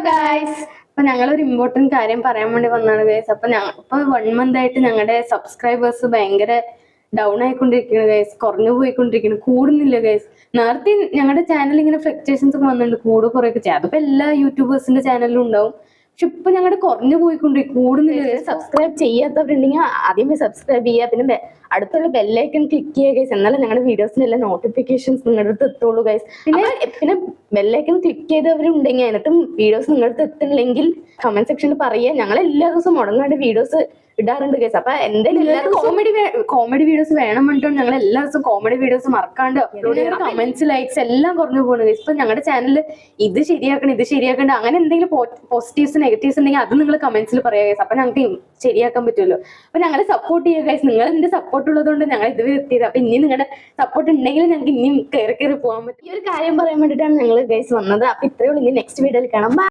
Guys, അപ്പൊ ഞങ്ങളൊരു important കാര്യം പറയാൻ വേണ്ടി വന്നാണ് ഗൈസ്. അപ്പൊ 1 മന്ത് ആയിട്ട് ഞങ്ങളുടെ സബ്സ്ക്രൈബേഴ്സ് ഭയങ്കര ഡൗൺ ആയിക്കൊണ്ടിരിക്കുന്നു ഗൈസ്, കുറഞ്ഞു പോയിക്കൊണ്ടിരിക്കുന്നു, കൂടുന്നില്ല ഗൈസ്. നേരത്തെ ഞങ്ങളുടെ ചാനൽ ഇങ്ങനെ ഫ്ലക്ച്വേഷൻസ് ഒക്കെ വന്നിട്ടുണ്ട്, കുറെയൊക്കെ ചെയ്യാം. അതിപ്പോ എല്ലാ യൂട്യൂബേഴ്സിന്റെ ചാനലിലും ഉണ്ടാവും. പക്ഷെ ഇപ്പൊ ഞങ്ങളുടെ കുറഞ്ഞു പോയിക്കൊണ്ടിരിക്കും, കൂടുന്നില്ല. സബ്സ്ക്രൈബ് ചെയ്യാത്തവരുണ്ടെങ്കിൽ ആദ്യമേ സബ്സ്ക്രൈബ് ചെയ്യുക, പിന്നെ അടുത്തുള്ള ബെല്ലൈക്കൺ ക്ലിക്ക് ചെയ്യുക ഗൈസ്. എന്നാലും ഞങ്ങളുടെ വീഡിയോസിനെല്ലാം നോട്ടിഫിക്കേഷൻസ് നിങ്ങളുടെ അടുത്ത് എത്തുള്ളൂ ഗൈസ്. പിന്നെ ബെല്ലൈക്കൺ ക്ലിക്ക് ചെയ്തവരുണ്ടെങ്കിൽ അതിനകത്തും വീഡിയോസ് നിങ്ങളുടെ അടുത്ത് എത്തുന്നില്ലെങ്കിൽ കമന്റ് സെക്ഷനിൽ പറയുക. ഞങ്ങൾ എല്ലാ ദിവസവും മുടങ്ങാണ്ട് വീഡിയോസ് ഇടാറുണ്ട് ഗൈസ്. അപ്പൊ എന്തായാലും കോമഡി വീഡിയോസ് വേണം പറഞ്ഞിട്ട് ഞങ്ങൾ എല്ലാ ദിവസവും കോമഡി വീഡിയോസ് മറക്കാണ്ട് അപ്ലോഡ് ചെയ്യണം. കമന്റ്സ്, ലൈക്സ് എല്ലാം കുറഞ്ഞു പോകുന്നു ഗൈസ്. ഇപ്പൊ ഞങ്ങളുടെ ചാനലിൽ ഇത് ശരിയാക്കണ്ട അങ്ങനെ എന്തെങ്കിലും പോസിറ്റീവ്സ് നെഗറ്റീവ്സ് ഉണ്ടെങ്കിൽ അത് നിങ്ങൾ കമന്റ്സിൽ പറയുക ഗൈസ്. അപ്പൊ ഞങ്ങൾക്ക് ശരിയാക്കാൻ പറ്റുമല്ലോ. അപ്പൊ ഞങ്ങളെ സപ്പോർട്ട് ചെയ്യുക ഗൈസ്. നിങ്ങൾ എന്റെ സപ്പോർട്ട് ഉള്ളതുകൊണ്ട് ഞങ്ങൾ ഇതുവരെ എത്തിയത്. അപ്പൊ ഇനി നിങ്ങളുടെ സപ്പോർട്ട് ഉണ്ടെങ്കിൽ ഞങ്ങൾക്ക് ഇനിയും കയറി പോകാൻ പറ്റും. ഈ ഒരു കാര്യം പറയാൻ വേണ്ടിയിട്ടാണ് ഞങ്ങൾ ഗൈസ് വന്നത്. അപ്പൊ ഇത്രയേ ഉള്ളൂ. ഇനി നെക്സ്റ്റ് വീഡിയോയിൽ കാണാം.